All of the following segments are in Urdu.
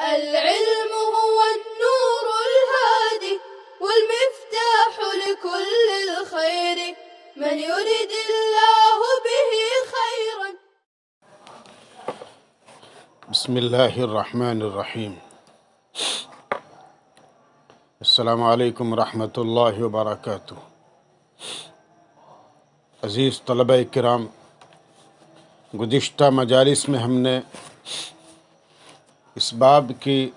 العلم هو النور الهادي والمفتاح لكل الخير من يرد الله به خيرا. بسم الله الرحمن الرحیم. السلام علیکم ورحمۃ اللہ وبرکاتہ. عزیز طلبہ کرام، گزشتہ مجالس میں ہم نے اس باب کی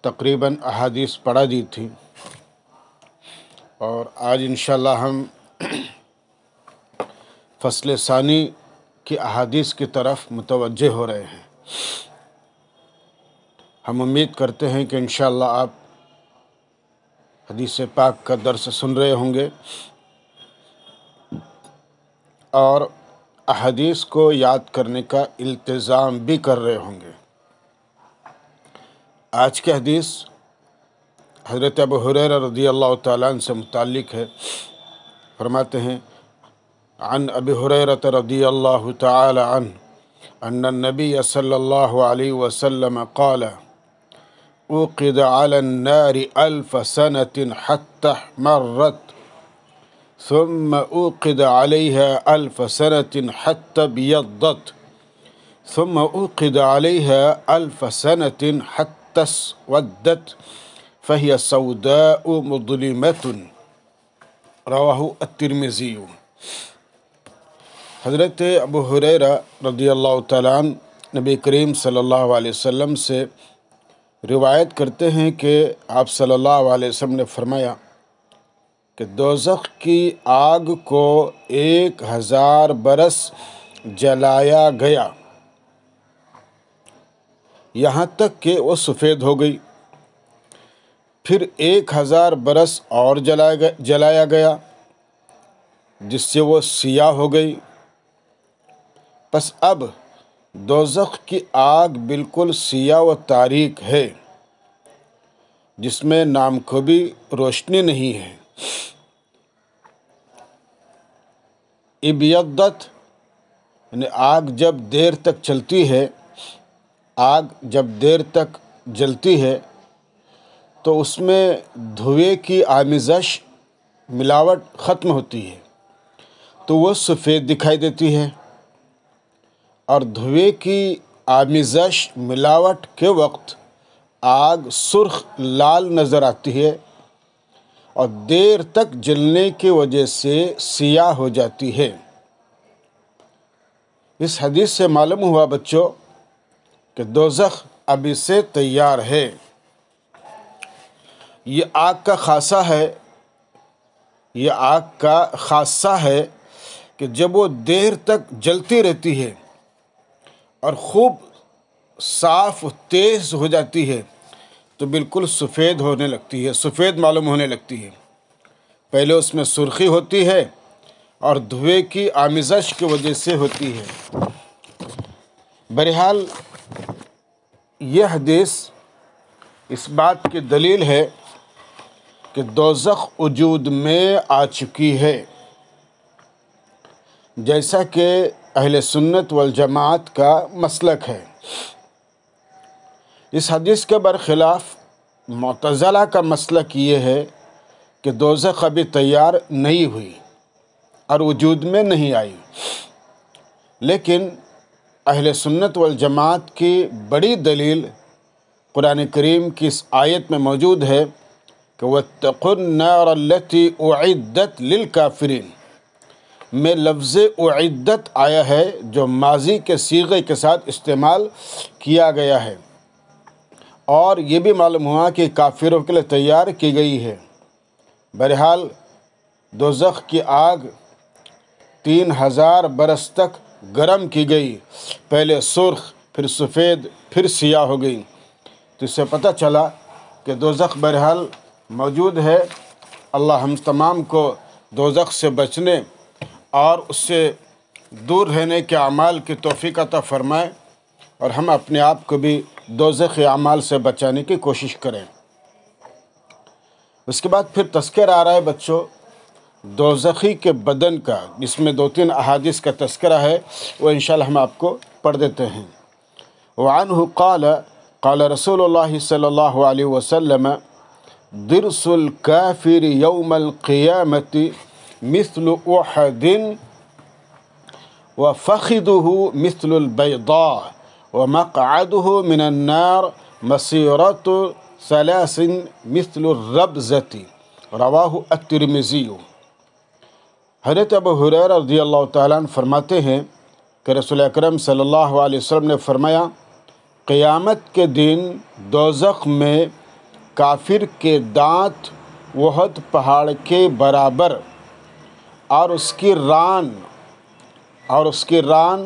تقریباً احادیث پڑھا دی تھی، اور آج انشاءاللہ ہم فصل ثانی کی احادیث کی طرف متوجہ ہو رہے ہیں. ہم امید کرتے ہیں کہ انشاءاللہ آپ حدیث پاک کا درس سن رہے ہوں گے اور احادیث کو یاد کرنے کا التزام بھی کر رہے ہوں گے. آج کی حدیث حضرت ابو ہریرہ رضی اللہ تعالیٰ عنہ سے متعلق ہے. فرماتے ہیں: عن ابی ہریرہ رضی اللہ تعالی عنہ ان النبی صلی اللہ علیہ وسلم قال: اوقد على النار 1000 سنة حتى احمرت ثم اوقد عليها 1000 سنة حتى ابيضت ثم اوقد عليها 1000 سنة حتى اسودت فهي سوداء مظلمة. رواہ الترمذی. حضرت ابو ہریرہ رضی اللہ تعالیٰ عنہ نبی کریم صلی اللہ علیہ وسلم سے روایت کرتے ہیں کہ آپ صلی اللہ علیہ وسلم نے فرمایا کہ دوزخ کی آگ کو 1000 برس جلایا گیا یہاں تک کہ وہ سفید ہو گئی. پھر 1000 برس اور جلایا گیا جس سے وہ سیاہ ہو گئی. پس اب دوزخ کی آگ بالکل سیاہ و تاریک ہے، جس میں نام کو بھی روشنی نہیں ہے. ابیضت یعنی آگ جب دیر تک جلتی ہے تو اس میں دھوئے کی آمیزش ملاوٹ ختم ہوتی ہے تو وہ سفید دکھائی دیتی ہے، اور دھوئے کی آمیزش ملاوٹ کے وقت آگ سرخ لال نظر آتی ہے اور دیر تک جلنے کی وجہ سے سیاہ ہو جاتی ہے. اس حدیث سے معلوم ہوا بچوں کہ دوزخ ابھی سے تیار ہے. یہ آگ کا خاصہ ہے کہ جب وہ دیر تک جلتی رہتی ہے اور خوب صاف تیز ہو جاتی ہے تو بالکل سفید معلوم ہونے لگتی ہے. پہلے اس میں سرخی ہوتی ہے اور دھوئے کی آمیزش کی وجہ سے ہوتی ہے. بہرحال یہ حدیث اس بات کی دلیل ہے کہ دوزخ وجود میں آ چکی ہے، جیسا کہ اہل سنت والجماعت کا مسلک ہے. اس حدیث کے برخلاف معتزلہ کا مسلک یہ ہے کہ دوزخ ابھی تیار نہیں ہوئی اور وجود میں نہیں آئی. لیکن اہل سنت والجماعت کی بڑی دلیل قرآن کریم کی اس آیت میں موجود ہے کہ وَاتَّقُوا النَّارَ الَّتِي أُعِدَّتْ لِلْكَافِرِينَ میں لفظ اعدت آیا ہے جو ماضی کے صیغے کے ساتھ استعمال کیا گیا ہے، اور یہ بھی معلوم ہوا کہ کافروں کے لیے تیار کی گئی ہے. بہرحال دوزخ کی آگ 3000 برس تک گرم کی گئی، پہلے سرخ پھر سفید پھر سیاہ ہو گئی. تو اس سے پتہ چلا کہ دوزخ بہرحال موجود ہے. اللہ ہم تمام کو دوزخ سے بچنے اور اس سے دور رہنے کے اعمال کی توفیق عطا فرمائے، اور ہم اپنے آپ کو بھی دوزخی اعمال سے بچانے کی کوشش کریں. اس کے بعد پھر تذکرہ آ رہا ہے بچوں دوزخی کے بدن کا، جس میں 2-3 احادیث کا تذکرہ ہے، وہ انشاءاللہ ہم آپ کو پڑھ دیتے ہیں. وعنہ قال قال رسول اللہ صلی اللہ علیہ وسلم درس الکافر یوم القیامت مثل احد وفخذه مثل البیضاء ومقعده من النار مسیرۃ 3 مثل الربزۃ رواہ الترمذی۔ حضرت ابو ہریرہ رضی اللہ تعالیٰ عنہ فرماتے ہیں کہ رسول اکرم صلی اللہ علیہ وسلم نے فرمایا قیامت کے دن دوزخ میں کافر کے دانت احد پہاڑ کے برابر اور اس کی ران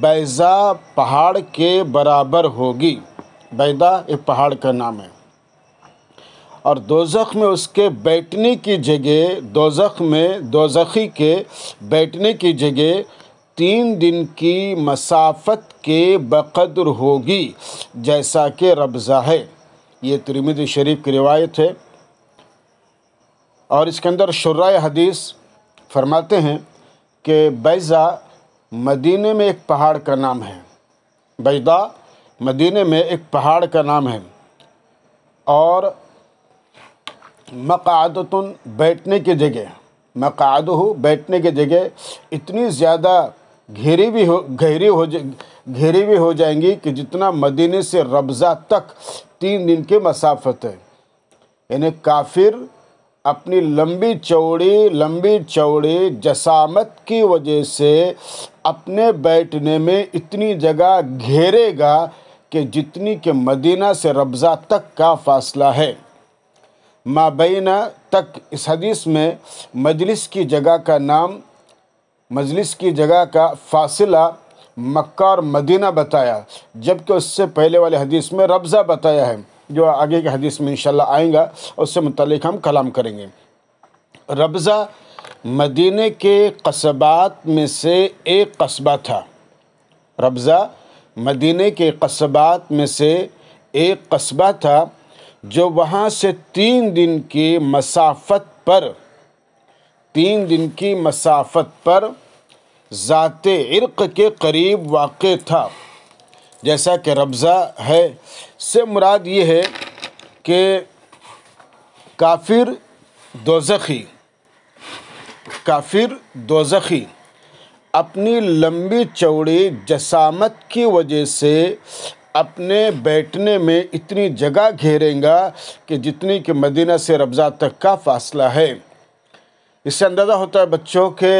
بیضا پہاڑ کے برابر ہوگی۔ بیضا ایک پہاڑ کا نام ہے۔ اور دوزخ میں اس کے بیٹھنے کی جگہ دوزخی کے بیٹھنے کی جگہ 3 دن کی مسافت کے بقدر ہوگی جیسا کہ ربضہ ہے۔ یہ ترمذی شریف کی روایت ہے۔ اور اس کے اندر شراح حدیث فرماتے ہیں کہ بیضا مدینے میں ایک پہاڑ کا نام ہے۔ بیضا مدینے میں ایک پہاڑ کا نام ہے۔ اور مقعدۃ بیٹھنے کی جگہ، مقعدہ بیٹھنے کی جگہ اتنی زیادہ گہری ہو جائیں گی کہ جتنا مدینے سے ربضہ تک 3 دن کی مسافت ہے۔ یعنی کافر اپنی لمبی چوڑی جسامت کی وجہ سے اپنے بیٹھنے میں اتنی جگہ گھیرے گا کہ جتنی کہ مدینہ سے ربضہ تک کا فاصلہ ہے۔ مابین تک اس حدیث میں مجلس کی جگہ کا فاصلہ مکہ اور مدینہ بتایا، جبکہ اس سے پہلے والے حدیث میں ربضہ بتایا ہے، جو آگے کے حدیث میں انشاءاللہ آئیں گا، اس سے متعلق ہم کلام کریں گے۔ ربضہ مدینہ کے قصبات میں سے ایک قصبہ تھا۔ ربضہ مدینہ کے قصبات میں سے ایک قصبہ تھا جو وہاں سے 3 دن کی مسافت پر ذات عرق کے قریب واقع تھا۔ جیسا کہ ربضہ ہے سے مراد یہ ہے کہ کافر دوزخی اپنی لمبی چوڑی جسامت کی وجہ سے اپنے بیٹھنے میں اتنی جگہ گھیریں گا کہ جتنی کہ مدینہ سے ربضہ تک کا فاصلہ ہے۔ اس سے اندازہ ہوتا ہے بچوں کہ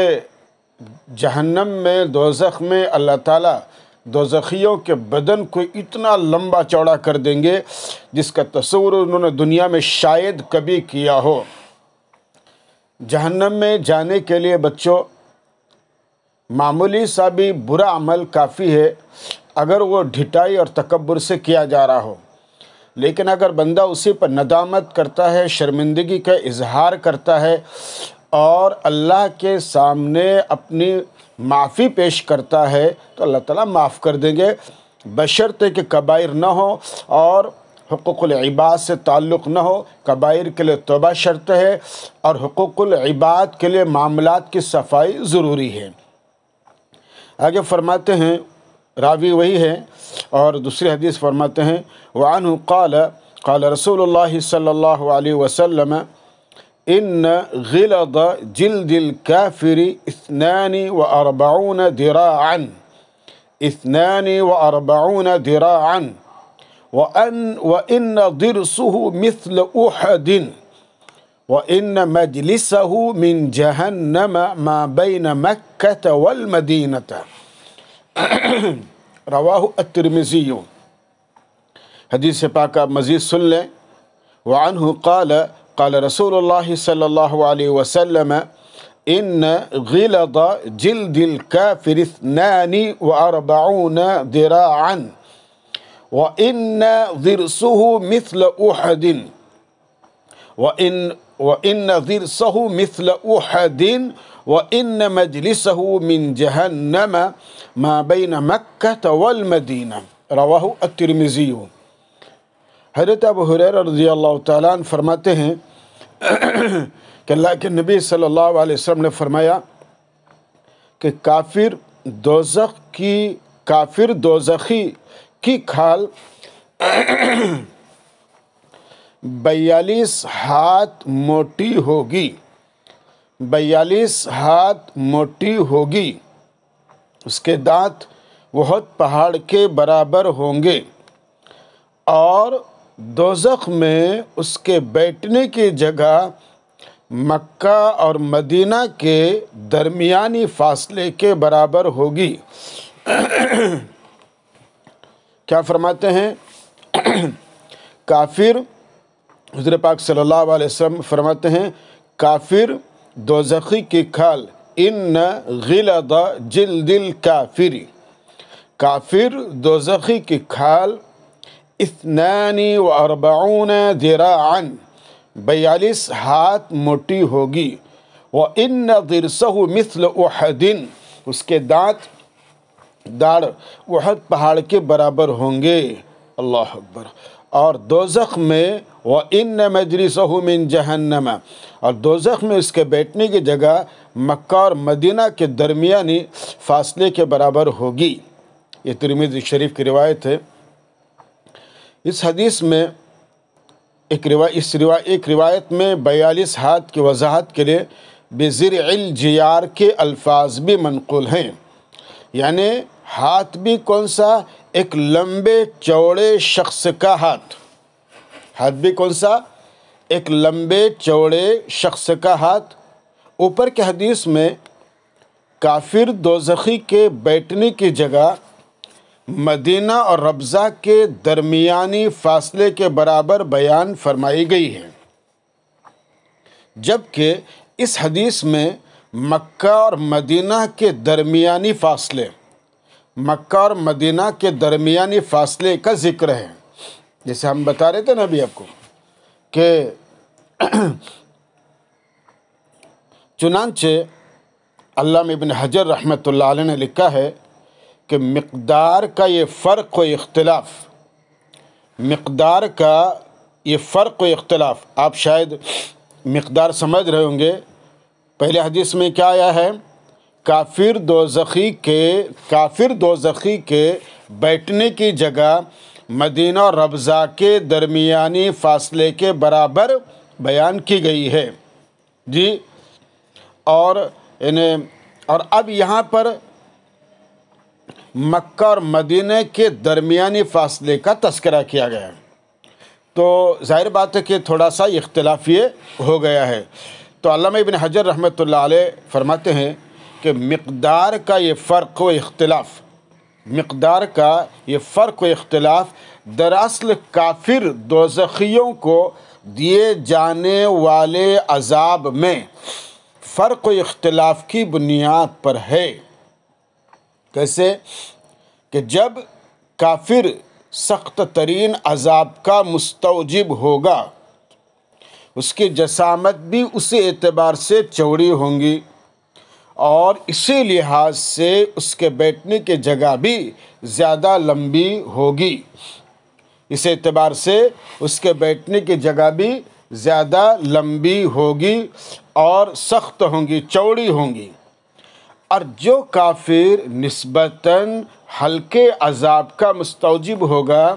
جہنم میں، دوزخ میں اللہ تعالیٰ دوزخیوں کے بدن کو اتنا لمبا چوڑا کر دیں گے جس کا تصور انہوں نے دنیا میں شاید کبھی کیا ہو۔ جہنم میں جانے کے لیے بچوں معمولی سا بھی برا عمل کافی ہے اگر وہ ڈھٹائی اور تکبر سے کیا جا رہا ہو، لیکن اگر بندہ اسی پر ندامت کرتا ہے، شرمندگی کا اظہار کرتا ہے اور اللہ کے سامنے اپنی معافی پیش کرتا ہے تو اللہ تعالیٰ معاف کر دیں گے، بشرطے کہ کبائر نہ ہو اور حقوق العباد سے تعلق نہ ہو۔ کبائر کے لیے توبہ شرط ہے اور حقوق العباد کے لیے معاملات کی صفائی ضروری ہے۔ آگے فرماتے ہیں، راوی وہی ہے اور دوسری حدیث فرماتے ہیں، وعنہ قال رسول اللہ صلی اللہ علیہ وسلم ان غلظ جلد الكافر 42 ذراعا 42 ذراعا وإن ضرسه مثل أحد وإن مجلسه من جهنم ما بين مكة والمدينة رواہ الترمذی۔ حدیث پاک آپ مزید سن لیں۔ وعنہ قال رسول اللہ صلی اللہ علیہ وسلم ان غلظ جلد الكافر 42 ذراعا وإن ضرسه مثل أحد وإن ضرسه مثل أحد وإن مجلسه من جهنم ما بين مكة والمدینہ رواہ الترمذی۔ حضرت ابو ہریرہ رضی اللہ تعالیٰ عنہ فرماتے ہیں کہ اللہ کے نبی صلی اللہ علیہ وسلم نے فرمایا کہ کافر دوزخی کی کھال 42 ہاتھ موٹی ہوگی، 42 ہاتھ موٹی ہوگی، اس کے دانت احد پہاڑ کے برابر ہوں گے، اور دوزخ میں اس کے بیٹھنے کی جگہ مکہ اور مدینہ کے درمیانی فاصلے کے برابر ہوگی۔ کیا فرماتے ہیں؟ کافر، حضور پاک صلی اللہ علیہ وسلم فرماتے ہیں کافر دوزخی کی کھال، ان غلظ جلد الکافر، کافر دوزخی کی کھال 42 ذراعا، 42 ہاتھ موٹی ہوگی، وَإِنَّ ضِرْسَهُ مِثْلُ أُحَدٍ، اس کے داڑھ احد پہاڑ کے برابر ہوں گے۔ اللہ اکبر۔ اور دوزخ میں وَإِنَّ مَجْلِسَهُ مِنْ جَهَنَّمَ، اور دوزخ میں اس کے بیٹھنے کی جگہ مکہ اور مدینہ کے درمیانی فاصلے کے برابر ہوگی۔ یہ ترمذی شریف کی روایت ہے۔ اس حدیث میں ایک روایت میں 42 ہاتھ کی وضاحت کے لیے بِزِرْعِ الْجِيَارِ کے الفاظ بھی منقول ہیں، یعنی ہاتھ بھی کون سا؟ ایک لمبے چوڑے شخص کا ہاتھ، ہاتھ بھی کون سا؟ ایک لمبے چوڑے شخص کا ہاتھ۔ اوپر کے حدیث میں کافر دوزخی کے بیٹھنے کی جگہ مدینہ اور ربضہ کے درمیانی فاصلے کے برابر بیان فرمائی گئی ہے، جبکہ اس حدیث میں مکہ اور مدینہ کے درمیانی فاصلے، مکہ اور مدینہ کے درمیانی فاصلے کا ذکر ہے۔ جیسے ہم بتا رہے تھے نا ابھی آپ کو کہ چنانچہ علامہ ابن حجر رحمۃ اللہ علیہ نے لکھا ہے کہ مقدار کا یہ فرق و اختلاف، مقدار کا یہ فرق و اختلاف، آپ شاید مقدار سمجھ رہے ہوں گے۔ پہلے حدیث میں کیا آیا ہے؟ کافر دوزخی کے بیٹھنے کی جگہ مدینہ اور ربضہ کے درمیانی فاصلے کے برابر بیان کی گئی ہے جی۔ اور اب یہاں پر مکہ اور مدینہ کے درمیانی فاصلے کا تذکرہ کیا گیا ہے، تو ظاہر بات ہے کہ تھوڑا سا اختلاف یہ ہو گیا ہے۔ تو علامہ ابن حجر رحمۃ اللہ علیہ فرماتے ہیں کہ مقدار کا یہ فرق و اختلاف دراصل کافر دوزخیوں کو دیے جانے والے عذاب میں فرق و اختلاف کی بنیاد پر ہے۔ کیسے؟ کہ جب کافر سخت ترین عذاب کا مستوجب ہوگا، اس کی جسامت بھی اسی اعتبار سے چوڑی ہوں گی، اور اسی لحاظ سے اس کے بیٹھنے کی جگہ بھی زیادہ لمبی ہوگی، اس اعتبار سے اس کے بیٹھنے کی جگہ بھی زیادہ لمبی ہوگی اور سخت ہوں گی، چوڑی ہوں گی۔ اور جو کافر نسبتاً ہلکے عذاب کا مستوجب ہوگا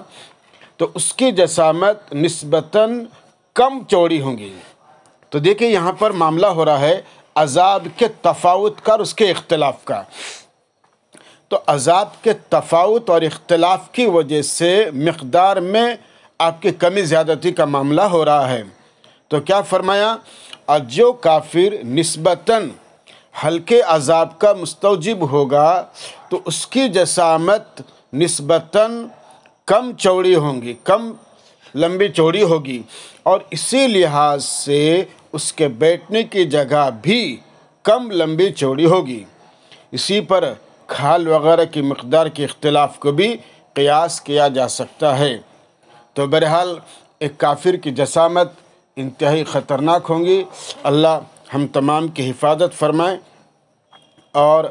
تو اس کی جسامت نسبتاً کم چوڑی ہوں گی۔ تو دیکھیں یہاں پر معاملہ ہو رہا ہے عذاب کے تفاوت کا اور اس کے اختلاف کا۔ تو عذاب کے تفاوت اور اختلاف کی وجہ سے مقدار میں آپ کی کمی زیادتی کا معاملہ ہو رہا ہے۔ تو کیا فرمایا؟ اور جو کافر نسبتاً ہلکے عذاب کا مستوجب ہوگا تو اس کی جسامت نسبتاً کم چوڑی ہوں گی، کم لمبی چوڑی ہوگی، اور اسی لحاظ سے اس کے بیٹھنے کی جگہ بھی کم لمبی چوڑی ہوگی۔ اسی پر کھال وغیرہ کی مقدار کے اختلاف کو بھی قیاس کیا جا سکتا ہے۔ تو بہرحال ایک کافر کی جسامت انتہائی خطرناک ہوں گی۔ اللہ ہم تمام کی حفاظت فرمائے، اور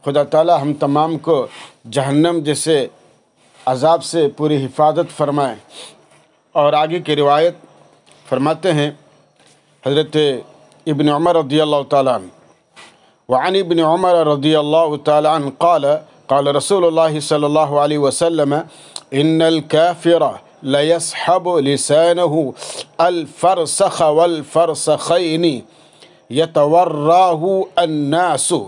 خدا تعالی ہم تمام کو جہنم جیسے عذاب سے پوری حفاظت فرمائے۔ اور آگے کی روایت فرماتے ہیں حضرت ابن عمر رضی اللہ تعالیٰ عنہ، وعن ابن عمر رضی اللہ تعالیٰ عنہ قال قال رسول اللہ صلی اللہ علیہ وسلم ان الكافر لَيَسْحَبُ لِسَانَهُ الْفَرْسَخَ وَالْفَرْسَخَيْنِ يَتَوَرَّاهُ النَّاسُ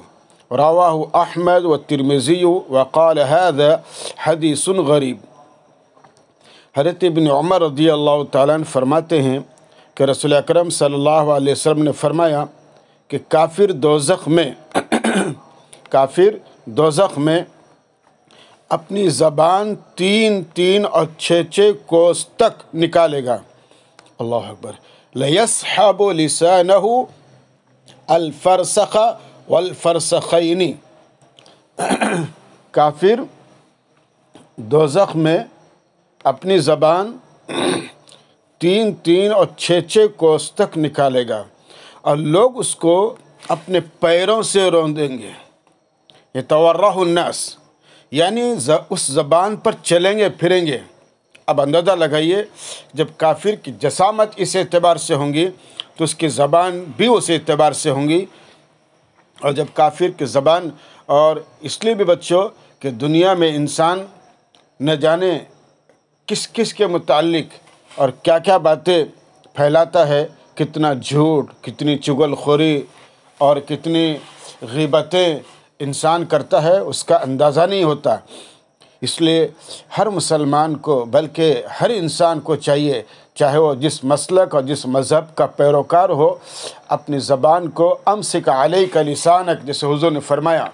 رواہ احمد والترمذی وقال هذا حدیث غریب۔ حضرت ابن عمر رضی اللہ تعالیٰ عنہ فرماتے ہیں کہ رسول اکرم صلی اللہ علیہ وسلم نے فرمایا کہ کافر دوزخ میں اپنی زبان 3 اور 6 کوس تک نکالے گا۔ اللہ اکبر۔ لَيَسْحَبُ لِسَانَهُ الْفَرْسَخَ وَالْفَرْسَخَيْنِ۔ کافر دوزخ میں اپنی زبان 3 اور 6 کوس تک نکالے گا اور لوگ اس کو اپنے پیروں سے روندیں گے۔ یتورہ الناس، یعنی اس زبان پر چلیں گے پھریں گے۔ اب اندازہ لگائیے، جب کافر کی جسامت اس اعتبار سے ہوں گی تو اس کی زبان بھی اس اعتبار سے ہوں گی۔ اور جب کافر کی زبان، اور اس لیے بھی بچو کہ دنیا میں انسان نہ جانے کس کے متعلق اور کیا باتیں پھیلاتا ہے، کتنا جھوٹ، کتنی چغل خوری اور کتنی غیبتیں انسان کرتا ہے، اس کا اندازہ نہیں ہوتا۔ اس لیے ہر مسلمان کو، بلکہ ہر انسان کو چاہیے، چاہے وہ جس مسلک اور جس مذہب کا پیروکار ہو، اپنی زبان کو امسک علیک لسانک، جیسے حضور نے فرمایا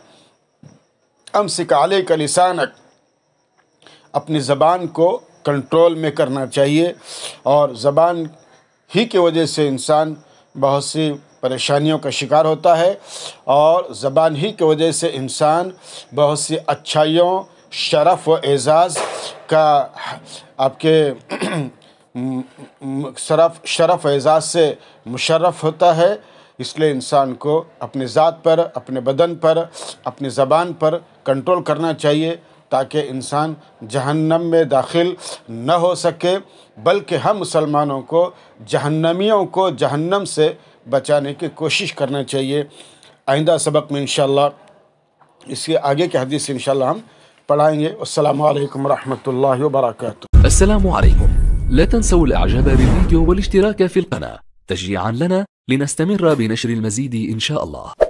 امسک علیک لسانک، اپنی زبان کو کنٹرول میں کرنا چاہیے۔ اور زبان ہی کی وجہ سے انسان بہت سی پریشانیوں کا شکار ہوتا ہے، اور زبان ہی کی وجہ سے انسان بہت سی اچھائیوں، شرف و اعزاز کا، آپ کے شرف و اعزاز سے مشرف ہوتا ہے۔ اس لیے انسان کو اپنی ذات پر، اپنے بدن پر، اپنی زبان پر کنٹرول کرنا چاہیے، تاکہ انسان جہنم میں داخل نہ ہو سکے، بلکہ ہم مسلمانوں کو جہنمیوں کو جہنم سے بچانے کی کوشش کرنا چاہیے۔ آئندہ سبق میں انشاءاللہ اس کے آگے کی حدیث انشاءاللہ ہم پڑھائیں گے۔ السلام علیکم ورحمۃ اللہ وبرکاتہ۔ السلام عليكم، لا تنسوا الاعجاب بالفيديو والاشتراك في القناة تشجيعا لنا لنستمر بنشر المزيد إن شاء الله.